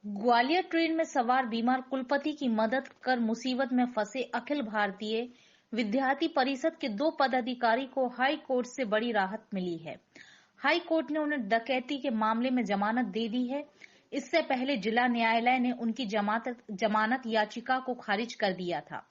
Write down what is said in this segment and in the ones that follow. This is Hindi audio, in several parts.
ग्वालियर ट्रेन में सवार बीमार कुलपति की मदद कर मुसीबत में फंसे अखिल भारतीय विद्यार्थी परिषद के 2 पदाधिकारी को हाई कोर्ट से बड़ी राहत मिली है। हाई कोर्ट ने उन्हें डकैती के मामले में जमानत दे दी है। इससे पहले जिला न्यायालय ने उनकी जमानत याचिका को खारिज कर दिया था।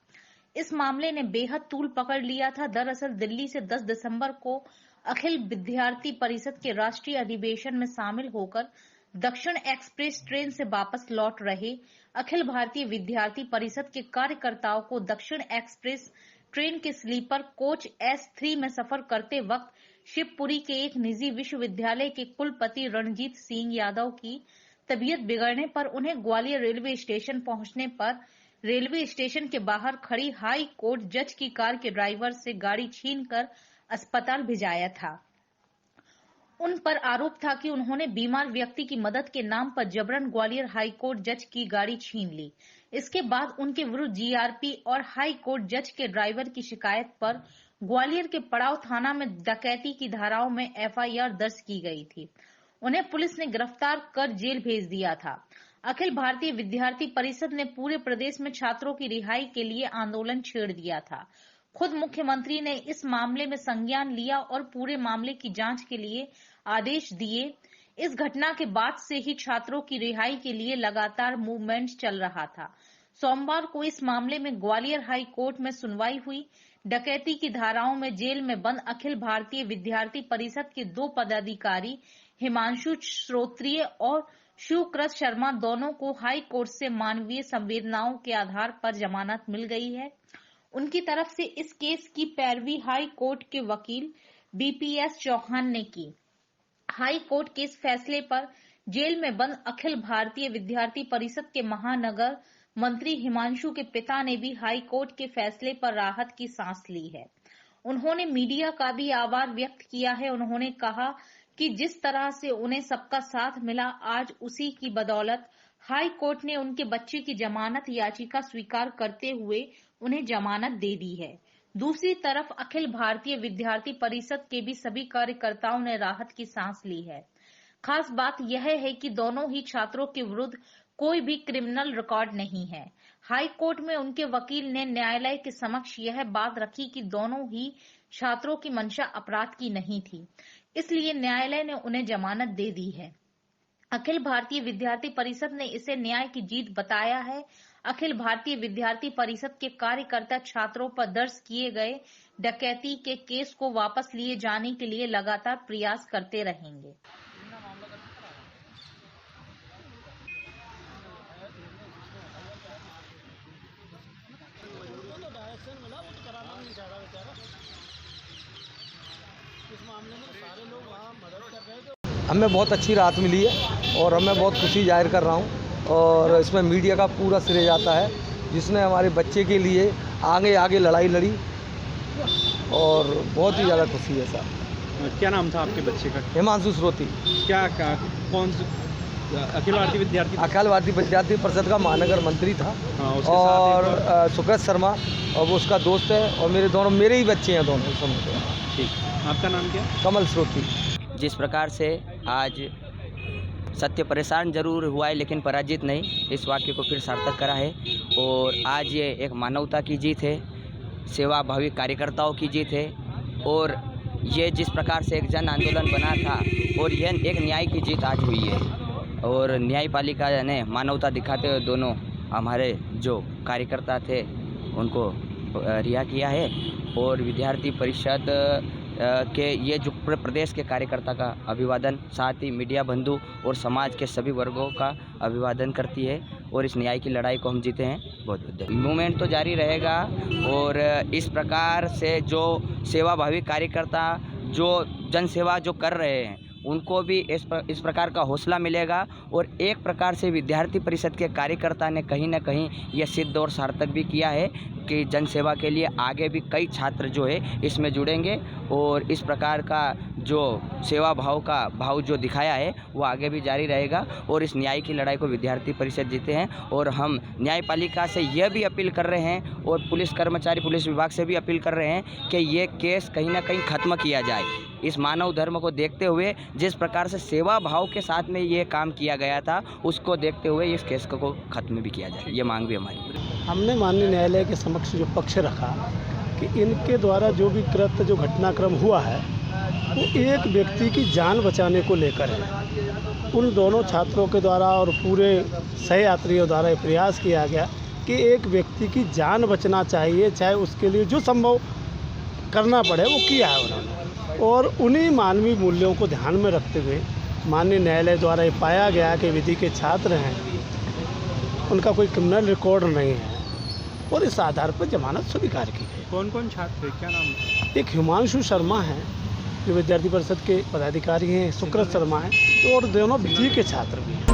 इस मामले ने बेहद तूल पकड़ लिया था। दरअसल दिल्ली से 10 दिसंबर को अखिल विद्यार्थी परिषद के राष्ट्रीय अधिवेशन में शामिल होकर दक्षिण एक्सप्रेस ट्रेन से वापस लौट रहे अखिल भारतीय विद्यार्थी परिषद के कार्यकर्ताओं को दक्षिण एक्सप्रेस ट्रेन के स्लीपर कोच S3 में सफर करते वक्त शिवपुरी के एक निजी विश्वविद्यालय के कुलपति रणजीत सिंह यादव की तबीयत बिगड़ने पर उन्हें ग्वालियर रेलवे स्टेशन पहुंचने पर रेलवे स्टेशन के बाहर खड़ी हाई कोर्ट जज की कार के ड्राइवर से गाड़ी छीनकर अस्पताल भिजाया था। उन पर आरोप था कि उन्होंने बीमार व्यक्ति की मदद के नाम पर जबरन ग्वालियर हाई कोर्ट जज की गाड़ी छीन ली। इसके बाद उनके विरुद्ध GRP और हाई कोर्ट जज के ड्राइवर की शिकायत पर ग्वालियर के पड़ाव थाना में डकैती की धाराओं में FIR दर्ज की गई थी। उन्हें पुलिस ने गिरफ्तार कर जेल भेज दिया था। अखिल भारतीय विद्यार्थी परिषद ने पूरे प्रदेश में छात्रों की रिहाई के लिए आंदोलन छेड़ दिया था। खुद मुख्यमंत्री ने इस मामले में संज्ञान लिया और पूरे मामले की जांच के लिए आदेश दिए। इस घटना के बाद से ही छात्रों की रिहाई के लिए लगातार मूवमेंट चल रहा था। सोमवार को इस मामले में ग्वालियर हाई कोर्ट में सुनवाई हुई। डकैती की धाराओं में जेल में बंद अखिल भारतीय विद्यार्थी परिषद के 2 पदाधिकारी हिमांशु श्रोत्रिय और शिवकृत शर्मा दोनों को हाई कोर्ट से मानवीय संवेदनाओं के आधार पर जमानत मिल गई है। उनकी तरफ से इस केस की पैरवी हाई कोर्ट के वकील BPS चौहान ने की। हाई कोर्ट के इस फैसले पर जेल में बंद अखिल भारतीय विद्यार्थी परिषद के महानगर मंत्री हिमांशु के पिता ने भी हाई कोर्ट के फैसले पर राहत की सांस ली है। उन्होंने मीडिया का भी आभार व्यक्त किया है। उन्होंने कहा कि जिस तरह से उन्हें सबका साथ मिला, आज उसी की बदौलत हाई कोर्ट ने उनके बच्चे की जमानत याचिका स्वीकार करते हुए उन्हें जमानत दे दी है। दूसरी तरफ अखिल भारतीय विद्यार्थी परिषद के भी सभी कार्यकर्ताओं ने राहत की सांस ली है। खास बात यह है कि दोनों ही छात्रों के विरुद्ध कोई भी क्रिमिनल रिकॉर्ड नहीं है। हाई कोर्ट में उनके वकील ने न्यायालय के समक्ष यह बात रखी कि दोनों ही छात्रों की मंशा अपराध की नहीं थी, इसलिए न्यायालय ने उन्हें जमानत दे दी है। अखिल भारतीय विद्यार्थी परिषद ने इसे न्याय की जीत बताया है। अखिल भारतीय विद्यार्थी परिषद के कार्यकर्ता छात्रों पर दर्ज किए गए डकैती के केस को वापस लिए जाने के लिए लगातार प्रयास करते रहेंगे। हमें बहुत अच्छी राहत मिली है और हमें बहुत खुशी जाहिर कर रहा हूँ और इसमें मीडिया का पूरा श्रेय जाता है, जिसने हमारे बच्चे के लिए आगे लड़ाई लड़ी और बहुत ही ज़्यादा खुशी है सर। क्या नाम था आपके बच्चे का? हिमांशु श्रोती। क्या कौन अखिल भारतीय विद्यार्थी परिषद का महानगर मंत्री था। और सुकृत शर्मा और वो उसका दोस्त है और मेरे ही बच्चे हैं दोनों समझते हैं। ठीक, आपका नाम क्या? कमल श्रोती। जिस प्रकार से आज सत्य परेशान जरूर हुआ है लेकिन पराजित नहीं, इस वाक्य को फिर सार्थक करा है। और आज ये एक मानवता की जीत है, सेवाभावी कार्यकर्ताओं की जीत है और ये जिस प्रकार से एक जन आंदोलन बना था और यह एक न्याय की जीत आज हुई है। और न्यायपालिका ने मानवता दिखाते हुए दोनों हमारे जो कार्यकर्ता थे उनको रिहा किया है। और विद्यार्थी परिषद के ये जो पूरे प्रदेश के कार्यकर्ता का अभिवादन, साथ ही मीडिया बंधु और समाज के सभी वर्गों का अभिवादन करती है। और इस न्याय की लड़ाई को हम जीते हैं। बहुत बहुत मूवमेंट तो जारी रहेगा और इस प्रकार से जो सेवाभावी कार्यकर्ता जो जन सेवा जो कर रहे हैं उनको भी इस प्रकार का हौसला मिलेगा। और एक प्रकार से विद्यार्थी परिषद के कार्यकर्ता ने कहीं ना कहीं यह सिद्ध और सार्थक भी किया है कि जन सेवा के लिए आगे भी कई छात्र जो है इसमें जुड़ेंगे और इस प्रकार का जो सेवा भाव जो दिखाया है वो आगे भी जारी रहेगा और इस न्याय की लड़ाई को विद्यार्थी परिषद जीते हैं। और हम न्यायपालिका से यह भी अपील कर रहे हैं और पुलिस कर्मचारी पुलिस विभाग से भी अपील कर रहे हैं कि ये केस कहीं ना कहीं ख़त्म किया जाए। इस मानव धर्म को देखते हुए जिस प्रकार से सेवा भाव के साथ में ये काम किया गया था उसको देखते हुए इस केस को ख़त्म भी किया जाए, ये मांग भी हमारी। हमने माननीय न्यायालय के समक्ष जो पक्ष रखा कि इनके द्वारा जो भी कृत्य जो घटनाक्रम हुआ है वो एक व्यक्ति की जान बचाने को लेकर है। उन दोनों छात्रों के द्वारा और पूरे सहयात्रियों द्वारा ये प्रयास किया गया कि एक व्यक्ति की जान बचना चाहिए, चाहे उसके लिए जो संभव करना पड़े वो किया है उन्होंने। और उन्हीं मानवीय मूल्यों को ध्यान में रखते हुए माननीय न्यायालय द्वारा ये पाया गया कि विधि के छात्र हैं, उनका कोई क्रिमिनल रिकॉर्ड नहीं है और इस आधार पर जमानत स्वीकार की गई। कौन कौन छात्र है, क्या नाम है? एक हिमांशु शर्मा है जो विद्यार्थी परिषद के पदाधिकारी हैं, सुकृत शर्मा है, और दोनों विधि के छात्र भी हैं।